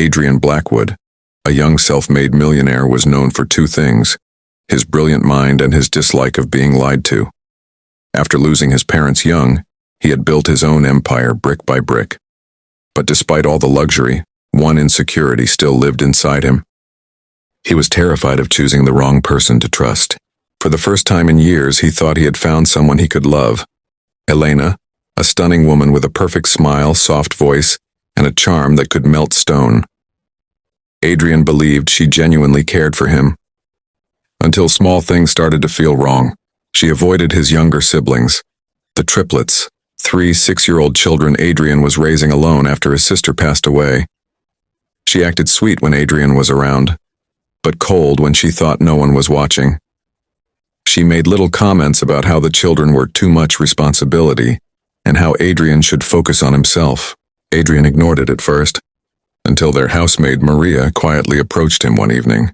Adrian Blackwood, a young self-made millionaire, was known for two things: his brilliant mind and his dislike of being lied to. After losing his parents young, he had built his own empire brick by brick. But despite all the luxury, one insecurity still lived inside him. He was terrified of choosing the wrong person to trust. For the first time in years, he thought he had found someone he could love. Elena, a stunning woman with a perfect smile, soft voice, and a charm that could melt stone. Adrian believed she genuinely cared for him. Until small things started to feel wrong. She avoided his younger siblings, the triplets, 3 6-year-old children Adrian was raising alone after his sister passed away. She acted sweet when Adrian was around, but cold when she thought no one was watching. She made little comments about how the children were too much responsibility and how Adrian should focus on himself. Adrian ignored it at first, until their housemaid Maria quietly approached him one evening.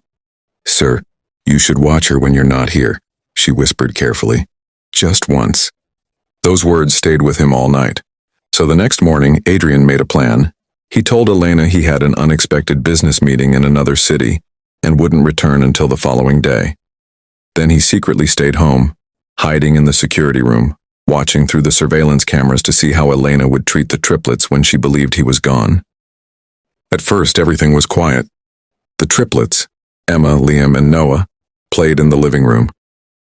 "Sir, you should watch her when you're not here," she whispered carefully. "Just once." Those words stayed with him all night. So the next morning, Adrian made a plan. He told Elena he had an unexpected business meeting in another city and wouldn't return until the following day. Then he secretly stayed home, hiding in the security room, watching through the surveillance cameras to see how Elena would treat the triplets when she believed he was gone. At first, everything was quiet. The triplets, Emma, Liam, and Noah, played in the living room,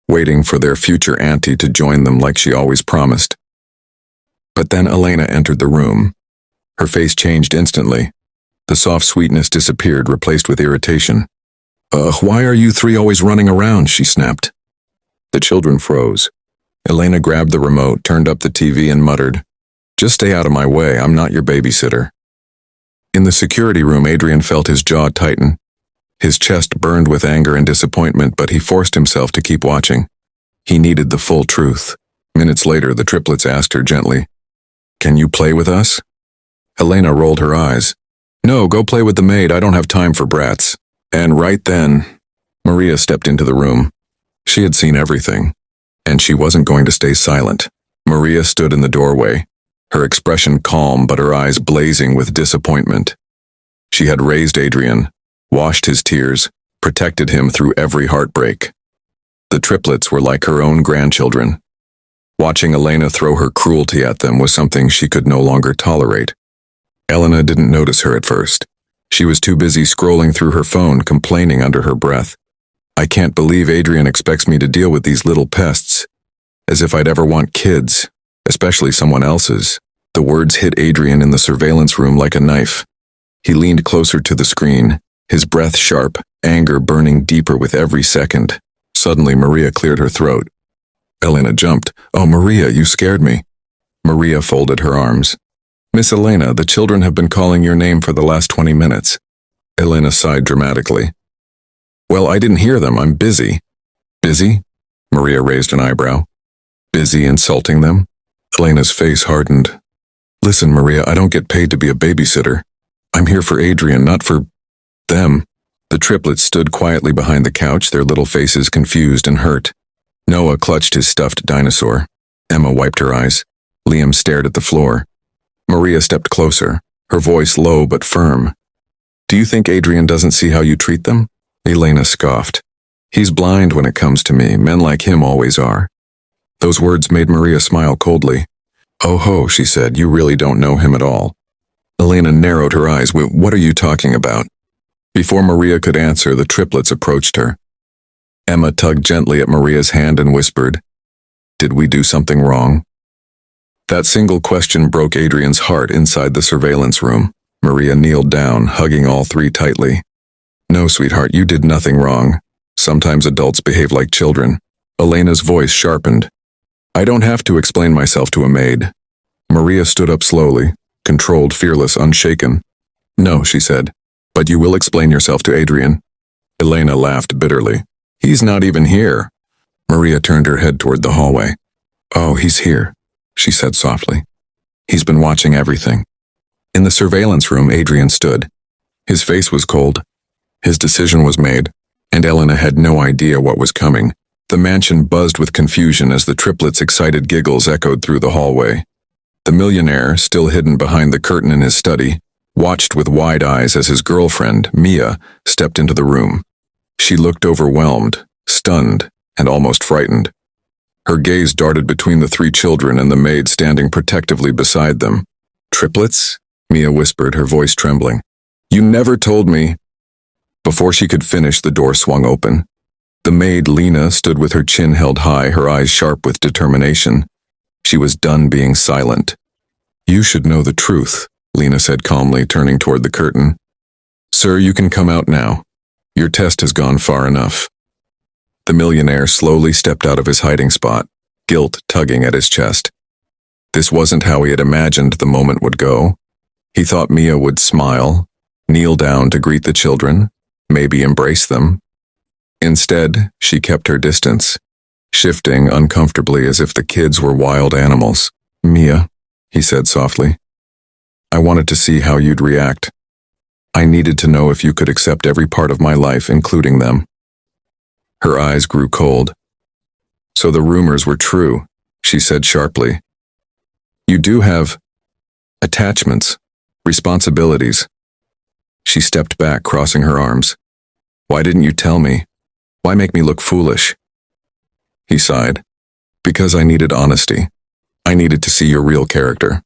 waiting for their future auntie to join them like she always promised. But then Elena entered the room. Her face changed instantly. The soft sweetness disappeared, replaced with irritation. Why are you 3 always running around?" she snapped. The children froze. Elena grabbed the remote, turned up the TV, and muttered, "Just stay out of my way, I'm not your babysitter." In the security room, Adrian felt his jaw tighten. His chest burned with anger and disappointment, but he forced himself to keep watching. He needed the full truth. Minutes later, the triplets asked her gently, "Can you play with us?" Elena rolled her eyes. "No, go play with the maid, I don't have time for brats." And right then, Maria stepped into the room. She had seen everything, and she wasn't going to stay silent. Maria stood in the doorway, her expression calm but her eyes blazing with disappointment. She had raised Adrian, washed his tears, protected him through every heartbreak. The triplets were like her own grandchildren. Watching Elena throw her cruelty at them was something she could no longer tolerate. Elena didn't notice her at first. She was too busy scrolling through her phone, complaining under her breath. "I can't believe Adrian expects me to deal with these little pests. As if I'd ever want kids, especially someone else's." The words hit Adrian in the surveillance room like a knife. He leaned closer to the screen, his breath sharp, anger burning deeper with every second. Suddenly, Maria cleared her throat. Elena jumped. "Oh, Maria, you scared me." Maria folded her arms. "Miss Elena, the children have been calling your name for the last 20 minutes. Elena sighed dramatically. "Well, I didn't hear them. I'm busy." "Busy?" Maria raised an eyebrow. "Busy insulting them?" Elena's face hardened. "Listen, Maria, I don't get paid to be a babysitter. I'm here for Adrian, not for them." The triplets stood quietly behind the couch, their little faces confused and hurt. Noah clutched his stuffed dinosaur. Emma wiped her eyes. Liam stared at the floor. Maria stepped closer, her voice low but firm. "Do you think Adrian doesn't see how you treat them?" Elena scoffed. "He's blind when it comes to me. Men like him always are." Those words made Maria smile coldly. "Oh ho," she said, "you really don't know him at all." Elena narrowed her eyes. "What are you talking about?" Before Maria could answer, the triplets approached her. Emma tugged gently at Maria's hand and whispered, "Did we do something wrong?" That single question broke Adrian's heart inside the surveillance room. Maria kneeled down, hugging all 3 tightly. "No, sweetheart, you did nothing wrong. Sometimes adults behave like children." Elena's voice sharpened. "I don't have to explain myself to a maid." Maria stood up slowly, controlled, fearless, unshaken. "No," she said, "but you will explain yourself to Adrian." Elena laughed bitterly. "He's not even here." Maria turned her head toward the hallway. "Oh, he's here," she said softly. "He's been watching everything." In the surveillance room, Adrian stood. His face was cold. His decision was made, and Elena had no idea what was coming. The mansion buzzed with confusion as the triplets' excited giggles echoed through the hallway. The millionaire, still hidden behind the curtain in his study, watched with wide eyes as his girlfriend, Mia, stepped into the room. She looked overwhelmed, stunned, and almost frightened. Her gaze darted between the three children and the maid standing protectively beside them. "Triplets?" Mia whispered, her voice trembling. "You never told me." Before she could finish, the door swung open. The maid, Lena, stood with her chin held high, her eyes sharp with determination. She was done being silent. "You should know the truth," Lena said calmly, turning toward the curtain. "Sir, you can come out now. Your test has gone far enough." The millionaire slowly stepped out of his hiding spot, guilt tugging at his chest. This wasn't how he had imagined the moment would go. He thought Mia would smile, kneel down to greet the children, maybe embrace them. Instead, she kept her distance, shifting uncomfortably as if the kids were wild animals. "Mia," he said softly, "I wanted to see how you'd react. I needed to know if you could accept every part of my life, including them." Her eyes grew cold. "So the rumors were true," she said sharply. "You do have attachments, responsibilities." She stepped back, crossing her arms. "Why didn't you tell me? Why make me look foolish?" He sighed. "Because I needed honesty. I needed to see your real character."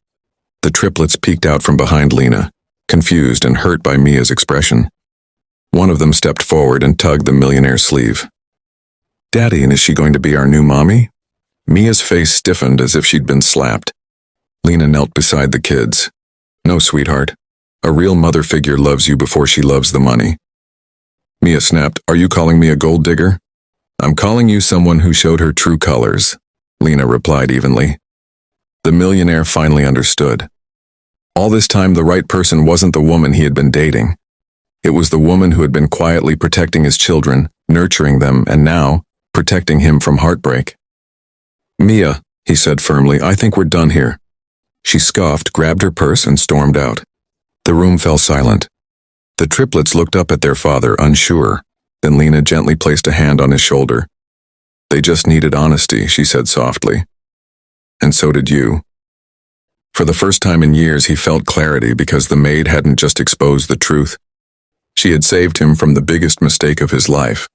The triplets peeked out from behind Lena, confused and hurt by Mia's expression. One of them stepped forward and tugged the millionaire's sleeve. "Daddy, and is she going to be our new mommy?" Mia's face stiffened as if she'd been slapped. Lena knelt beside the kids. "No, sweetheart. A real mother figure loves you before she loves the money." Mia snapped, "Are you calling me a gold digger?" "I'm calling you someone who showed her true colors," Lena replied evenly. The millionaire finally understood. All this time, the right person wasn't the woman he had been dating. It was the woman who had been quietly protecting his children, nurturing them, and now protecting him from heartbreak. "Mia," he said firmly, "I think we're done here." She scoffed, grabbed her purse, and stormed out. The room fell silent. The triplets looked up at their father, unsure. Then Lena gently placed a hand on his shoulder. "They just needed honesty," she said softly. "And so did you." For the first time in years, he felt clarity because the maid hadn't just exposed the truth. She had saved him from the biggest mistake of his life.